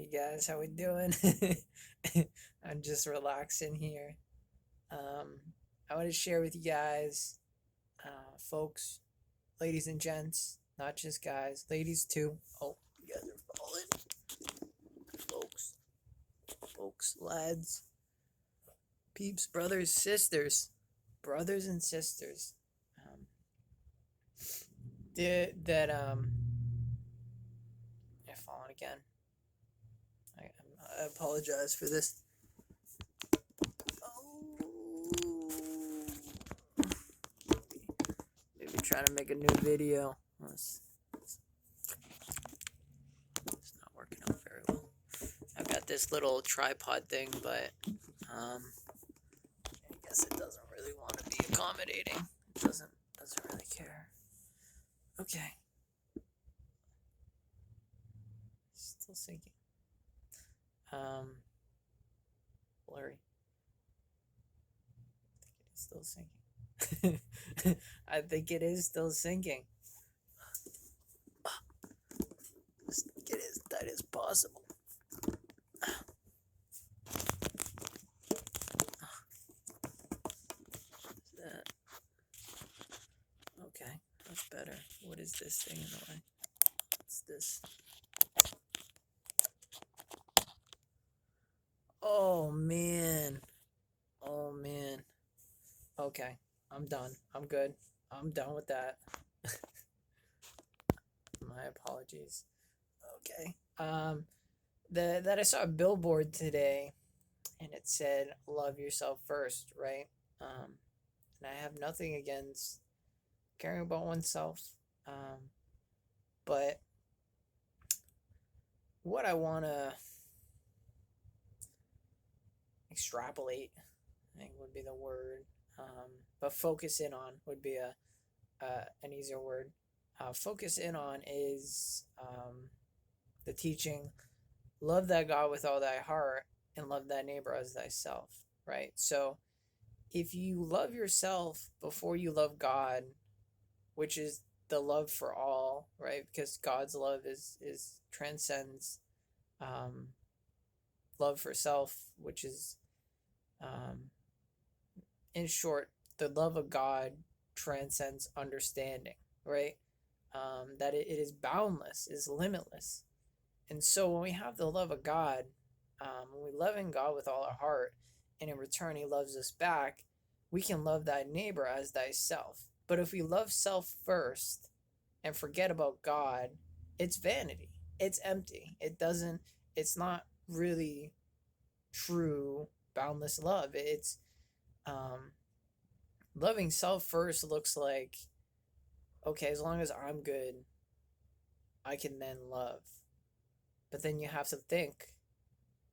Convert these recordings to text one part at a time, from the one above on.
Hey guys, how we doing? I'm just relaxing here. Um, I want to share with you guys, folks, ladies and gents, not just guys, ladies too. Oh, you guys are falling, folks, lads, peeps, brothers and sisters. Um, that I've fallen again. I apologize for this. Oh. Maybe trying to make a new video. It's not working out very well. I've got this little tripod thing, but I guess it doesn't really want to be accommodating. It doesn't really care. Okay. Still sinking. Blurry. It's still sinking. I think it is still sinking. Just get as tight as possible. That. Okay, that's better. What is this thing in the way? What's this? Oh man. Oh man. Okay, I'm done. I'm good. I'm done with that. My apologies. Okay. That I saw a billboard today, and it said "Love yourself first," right? And I have nothing against caring about oneself, but what I want to extrapolate, I think would be the word, but focus in on would be an easier word. Focus in on is the teaching, love thy God with all thy heart and love thy neighbor as thyself, right? So if you love yourself before you love God, which is the love for all, right? Because God's love is transcends um, love for self, which is um, in short, the love of God transcends understanding, right? That it is boundless, is limitless. And so when we have the love of God, when we love in God with all our heart, and in return He loves us back, we can love thy neighbor as thyself. But if we love self first and forget about God, it's vanity. It's empty. It's not really true boundless love. It's um, loving self first looks like, okay, as long as I'm good, I can then love. But then you have to think,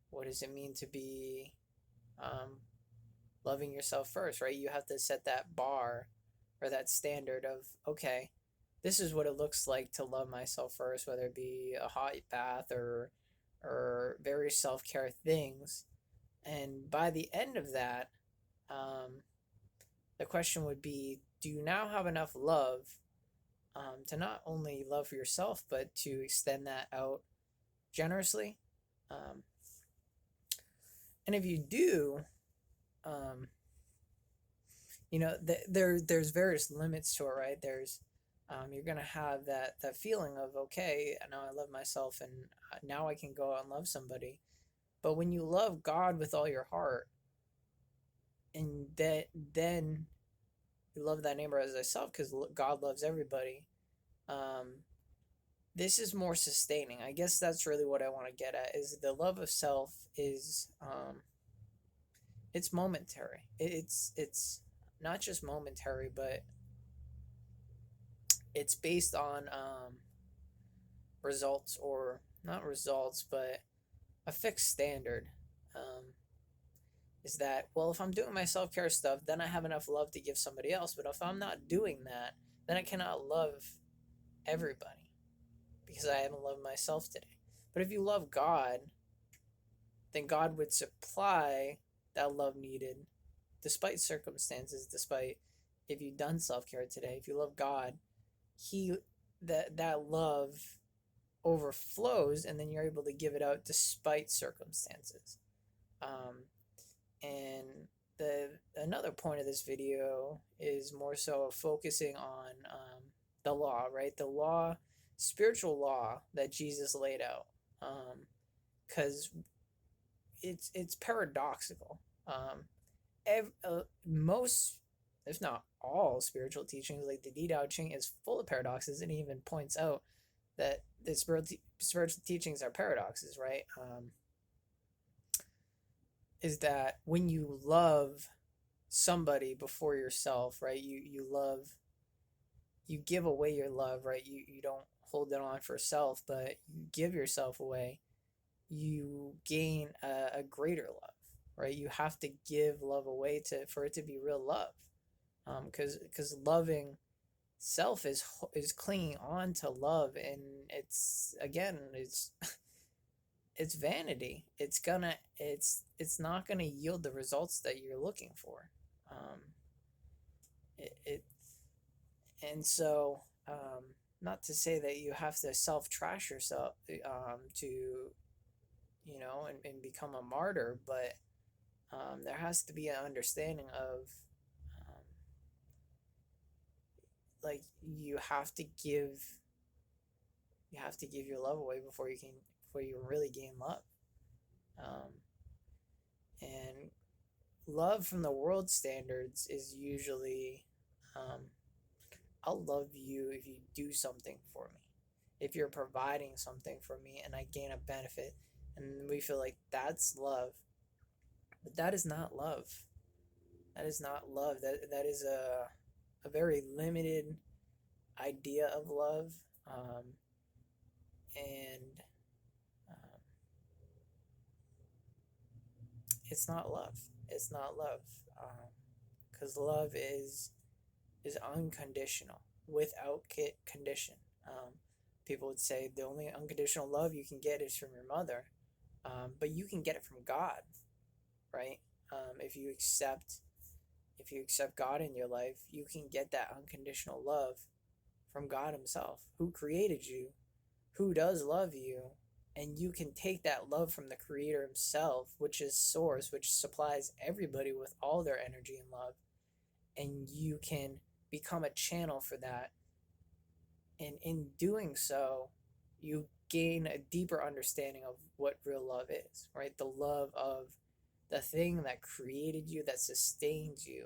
what does it mean to be um, loving yourself first, right? You have to set that bar or that standard of, okay, this is what it looks like to love myself first, whether it be a hot bath or various self care things. And by the end of that, um, the question would be, do you now have enough love to not only love yourself, but to extend that out generously? Um, and if you do, um, there's various limits to it, right? There's you're gonna have that feeling of, okay, now I love myself, and now I can go out and love somebody. But when you love God with all your heart, and then you love that neighbor as thyself, because God loves everybody. Um, this is more sustaining. I guess that's really what I want to get at. Is the love of self is it's momentary. It's not just momentary, but it's based on results, or not results, but a fixed standard. Um, is that, well, if I'm doing my self care stuff, then I have enough love to give somebody else. But if I'm not doing that, then I cannot love everybody because I haven't loved myself today. But if you love God, then God would supply that love needed despite circumstances, despite if you've done self care today. If you love God, He that love overflows, and then you're able to give it out despite circumstances. Um, and another point of this video is more so focusing on the law, right? The law, spiritual law that Jesus laid out, because it's paradoxical. Most, if not all, spiritual teachings, like the Di Dao Ching, is full of paradoxes, and even points out that the spiritual teachings are paradoxes, right? Is that when you love somebody before yourself, right? You love, you give away your love, right? You don't hold it on for self, but you give yourself away. You gain a greater love, right? You have to give love away to for it to be real love, because loving self is clinging on to love, and it's again it's vanity. It's not gonna yield the results that you're looking for. Um, it and so not to say that you have to self trash yourself to and become a martyr, but there has to be an understanding of um, like you have to give your love away before you really gain love. um, and love from the world standards is usually um, I'll love you if you do something for me, if you're providing something for me and I gain a benefit, and we feel like that's love. But that is not love. That is not love. That is a very limited idea of love, and um, it's not love. It's not love, because love is unconditional, without condition. Um, People would say the only unconditional love you can get is from your mother, but you can get it from God, right? If you accept God in your life, you can get that unconditional love from God Himself, who created you, who does love you, and you can take that love from the Creator Himself, which is Source, which supplies everybody with all their energy and love, and you can become a channel for that. And in doing so, you gain a deeper understanding of what real love is, right? The love of the thing that created you, that sustains you,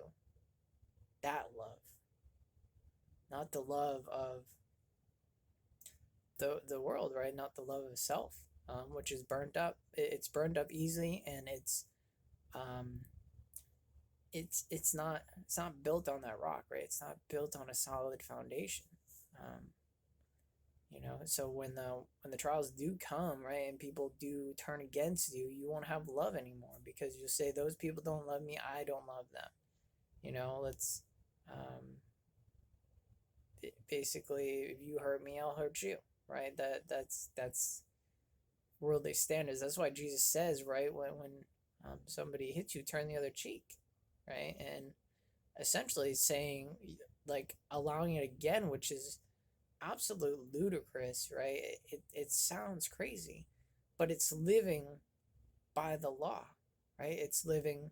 that love, not the love of the world, right? Not the love of self, which is burnt up. It's burned up easily, and um, it's not built on that rock, right? It's not built on a solid foundation. Um, so when the trials do come, right, and people do turn against you, you won't have love anymore, because you'll say, those people don't love me, I don't love them. Let's um, basically, if you hurt me, I'll hurt you, right? That's worldly standards. That's why Jesus says, right, when somebody hits you, turn the other cheek, right? And essentially saying, like, allowing it again, which is absolute ludicrous, right? It sounds crazy, but it's living by the law, right? It's living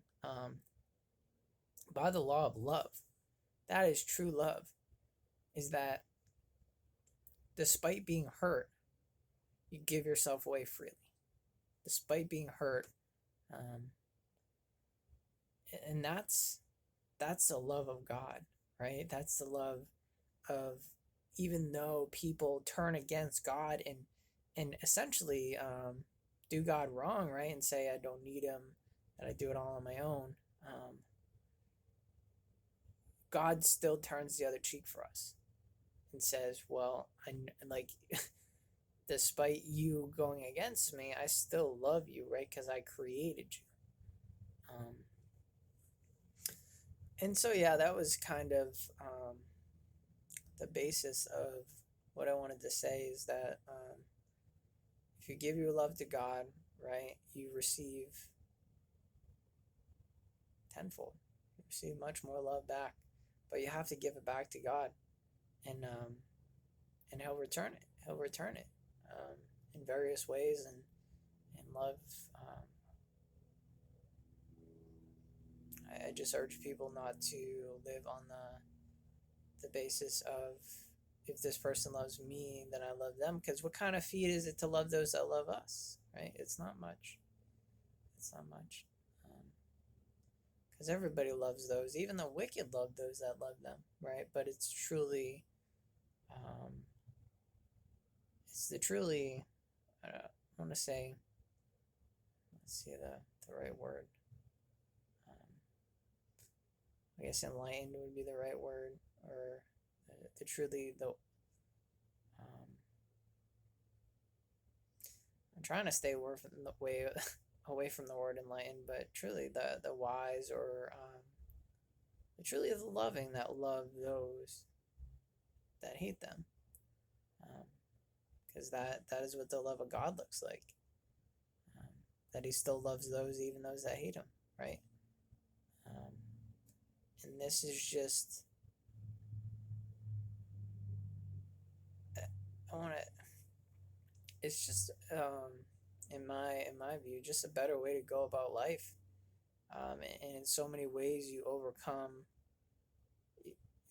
by the law of love. That is true love, is that despite being hurt, you give yourself away freely. Despite being hurt, um, and that's the love of God, right? That's the love of, even though people turn against God and essentially do God wrong, right? And say, I don't need Him, that I do it all on my own. God still turns the other cheek for us and says, well, I like, despite you going against me, I still love you, right? Because I created you. And so, yeah, that was kind of the basis of what I wanted to say, is that if you give your love to God, right, you receive tenfold. You receive much more love back, but you have to give it back to God, and He'll return it. He'll return it. in various ways, and love. I just urge people not to live on the basis of, if this person loves me, then I love them. Because what kind of feat is it to love those that love us, right? It's not much. It's not much. Because everybody loves those. Even the wicked love those that love them, right? But it's truly, I want to say, let's see the right word. I guess enlightened would be the right word, or the truly the. I'm trying to stay away from away from the word enlightened, but truly the wise, or truly the loving that love those that hate them, because that is what the love of God looks like. That He still loves those, even those that hate Him, right? And this is just, I want to. It's just, in my view, just a better way to go about life. And in so many ways, you overcome.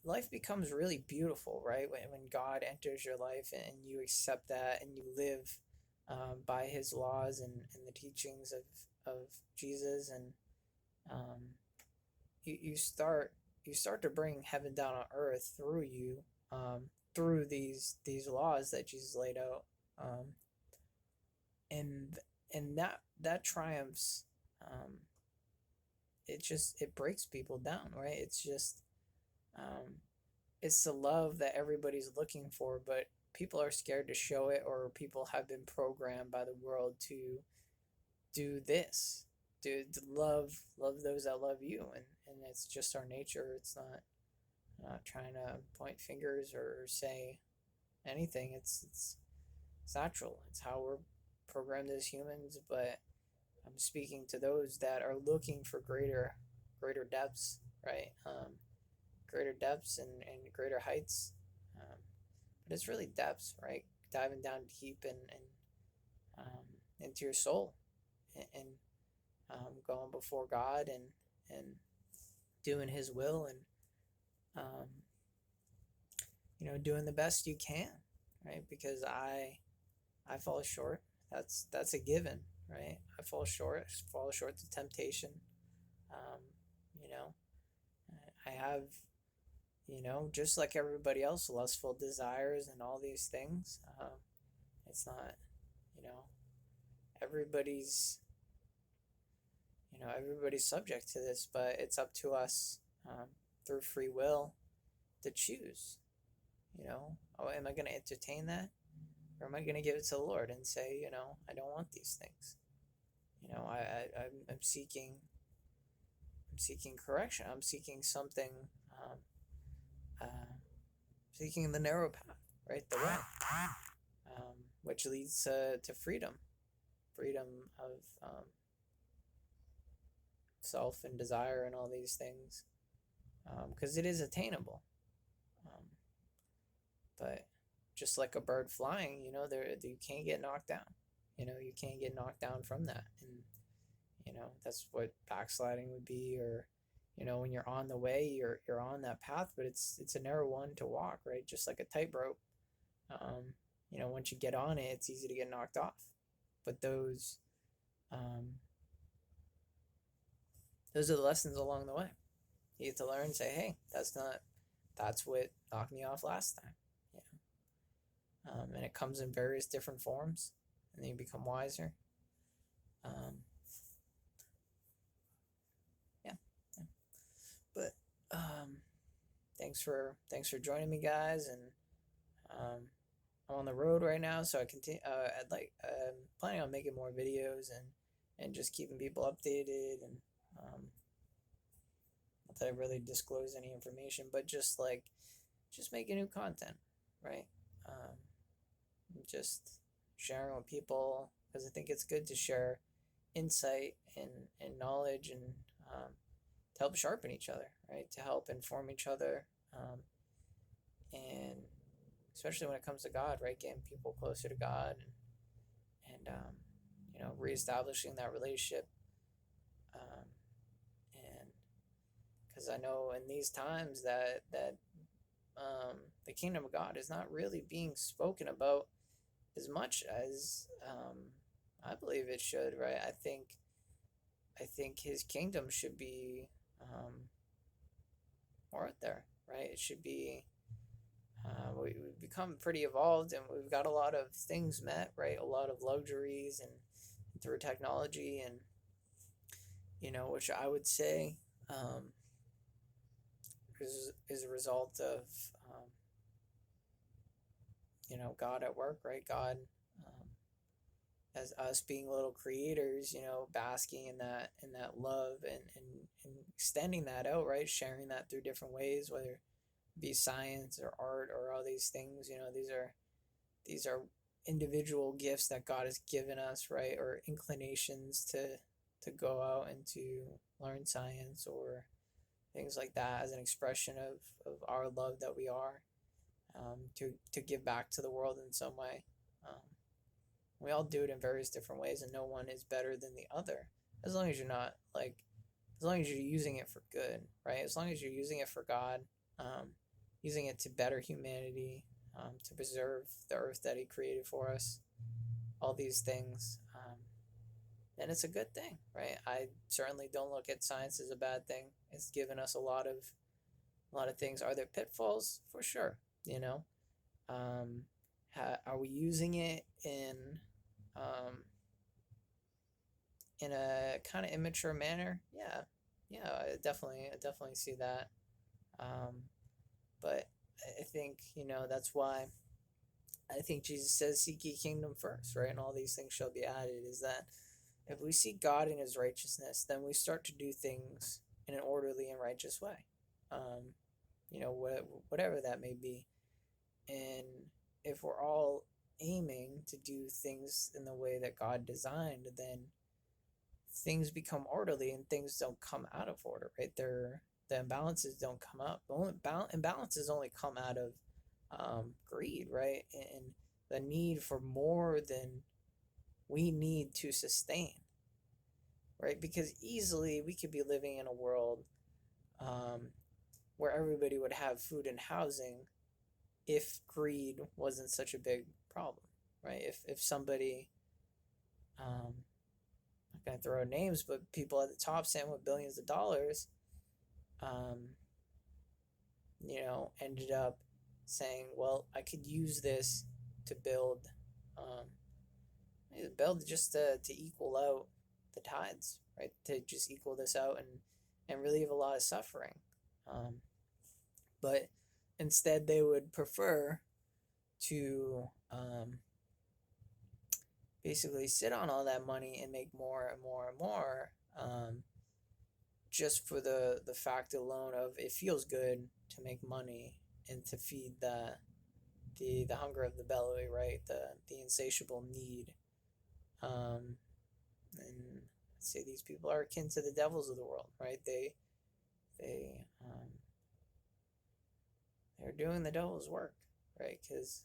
Life becomes really beautiful, right? When God enters your life and you accept that, and you live by His laws and the teachings of Jesus, and you start to bring heaven down on earth through you, through these laws that Jesus laid out, and that triumphs. It breaks people down, right? It's just, it's the love that everybody's looking for, but people are scared to show it, or people have been programmed by the world to do this, to love those that love you, and it's just our nature. It's not trying to point fingers or say anything. It's natural. It's how we're programmed as humans. But I'm speaking to those that are looking for greater depths, right? Greater depths and greater heights. But it's really depths, right? Diving down deep and into your soul, and going before God, and doing His will, and doing the best you can, right? Because I fall short. That's a given, right? I fall short to temptation. You know, I have, just like everybody else, lustful desires and all these things. It's not, everybody's, everybody's subject to this, but it's up to us, through free will, to choose. Am I going to entertain that, or am I going to give it to the Lord and say, I don't want these things. I'm seeking correction. I'm seeking something, seeking the narrow path, right? The way, which leads to freedom of self and desire and all these things, because it is attainable. But just like a bird flying, you can't get knocked down. You can't get knocked down from that. And that's what backsliding would be. Or when you're on the way, you're on that path, but it's a narrow one to walk, right? Just like a tightrope. Once you get on it, it's easy to get knocked off. But those are the lessons along the way. You get to learn and say, hey, that's what knocked me off last time. And it comes in various different forms, and then you become wiser. Yeah. But thanks for joining me, guys. And I'm on the road right now, so I continue. I'm planning on making more videos and just keeping people updated, and not that I really disclose any information, but just making new content, right? Just sharing with people, because I think it's good to share insight and knowledge, and to help sharpen each other, right? To help inform each other, and especially when it comes to God, right? Getting people closer to God, and and reestablishing that relationship. And because I know in these times that the kingdom of God is not really being spoken about as much as I believe it should, right? I think his kingdom should be more out there, right? It should be. We've become pretty evolved, and we've got a lot of things met, right? A lot of luxuries and through technology, and which I would say is a result of God at work, right? God as us being little creators, basking in that love and extending that out, right? Sharing that through different ways, whether it be science or art or all these things. These are individual gifts that God has given us, right? Or inclinations to go out and to learn science or things like that as an expression of our love that we are, to give back to the world in some way. We all do it in various different ways, and no one is better than the other, as long as you're not as long as you're using it for good, right? As long as you're using it for God, using it to better humanity, to preserve the earth that He created for us, all these things, then it's a good thing, right? I certainly don't look at science as a bad thing. It's given us a lot of things. Are there pitfalls? For sure, Um, are we using it um, in a kind of immature manner? Yeah, I definitely see that. Um, but I think that's why I think Jesus says, "Seek ye kingdom first," right? And all these things shall be added. Is that if we seek God in His righteousness, then we start to do things in an orderly and righteous way. Um, whatever that may be. And if we're all aiming to do things in the way that God designed, then things become orderly and things don't come out of order, right? The imbalances don't come up. The only imbalances only come out of greed, right? And the need for more than we need to sustain, right? Because easily we could be living in a world where everybody would have food and housing if greed wasn't such a big problem, right? If somebody, I'm not going to throw out names, but people at the top sitting with billions of dollars, um, ended up saying, well, I could use this to um, build just to equal out the tides, right? To just equal this out and relieve a lot of suffering. But instead, they would prefer to basically sit on all that money and make more and more and more, just for the fact alone of it feels good to make money and to feed the hunger of the belly, right? The insatiable need. And I'd say these people are akin to the devils of the world, right? They they're doing the devil's work, right? Because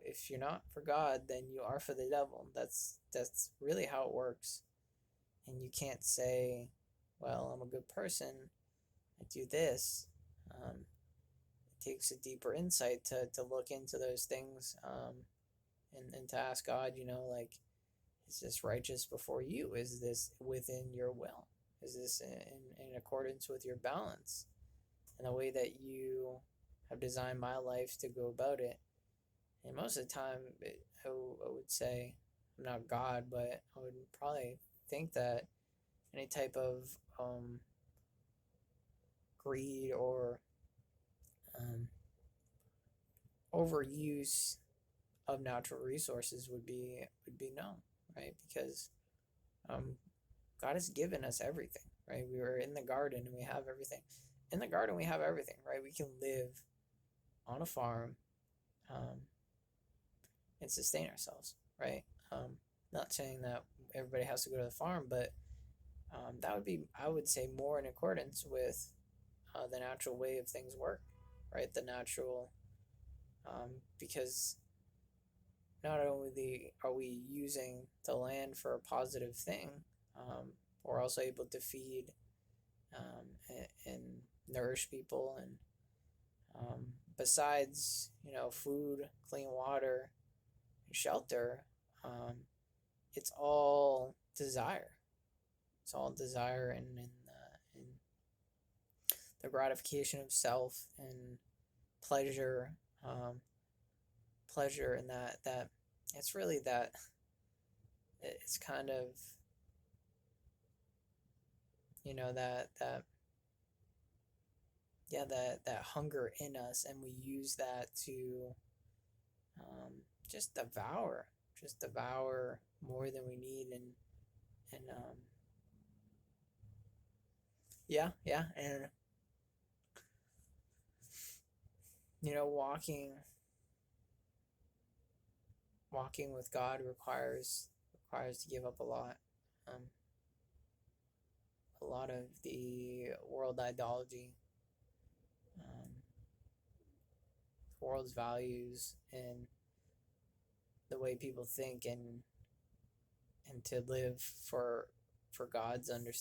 if you're not for God, then you are for the devil. That's really how it works. And you can't say, well, I'm a good person, I do this. It takes a deeper insight to look into those things, and to ask God, is this righteous before you? Is this within your will? Is this in accordance with your balance and the way that you have designed my life to go about it? And most of the time, I would say, I'm not God, but I would probably think that any type of greed or overuse of natural resources would be known, right? Because God has given us everything, right? We were in the garden and we have everything. In the garden, we have everything, right? We can live on a farm, and sustain ourselves, right? Not saying that everybody has to go to the farm, but that would be, I would say, more in accordance with the natural way of things work, right? The natural, because not only are we using the land for a positive thing, we're also able to feed and nourish people. And besides, food, clean water, and shelter, it's all desire. It's all desire and the gratification of self and pleasure, pleasure in that it's really that it's kind of that yeah that hunger in us, and we use that to just devour more than we need. And yeah, and walking with God requires to give up um, a lot of the world ideology, um, world's values, and the way people think, and to live for God's understanding.